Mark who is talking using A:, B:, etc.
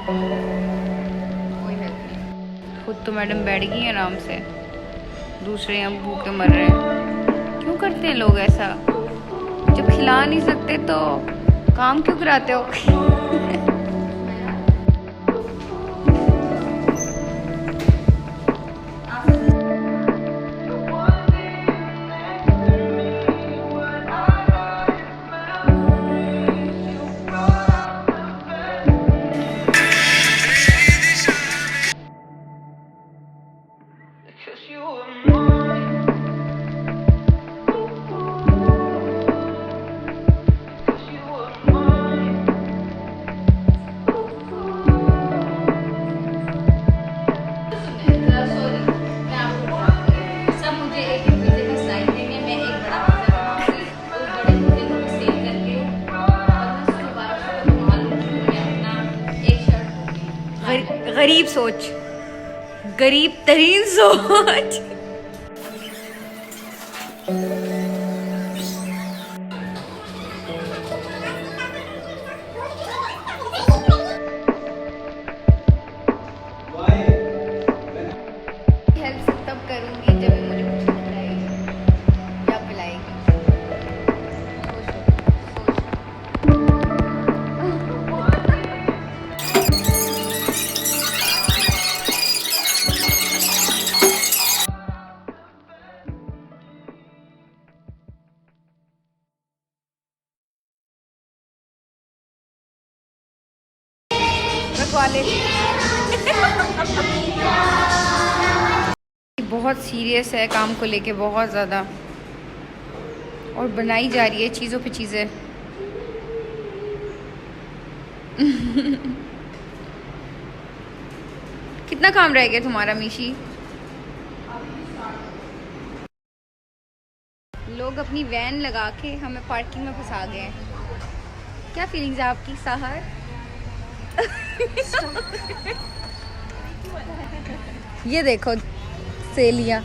A: कोई हेल्प नहीं। खुद तो मैडम बैठ गई है आराम से, दूसरे यहाँ भूखे मर रहे हैं। क्यों करते हैं लोग ऐसा? जब खिला नहीं सकते तो काम क्यों कराते हो? गरीब सोच, गरीब तरीन सोच। हेल्प तब करूंगी जब मुझे कुछ खिलाएगी या पिलाएगी। वाले बहुत सीरियस है काम को लेके, बहुत ज़्यादा, और बनाई जा रही है चीज़ों पे चीज़ें। कितना काम रह गया तुम्हारा मीशी? लोग अपनी वैन लगा के हमें पार्किंग में फंसा गए हैं। क्या फीलिंग्स है आपकी साहर? ये देखो सेलियाँ।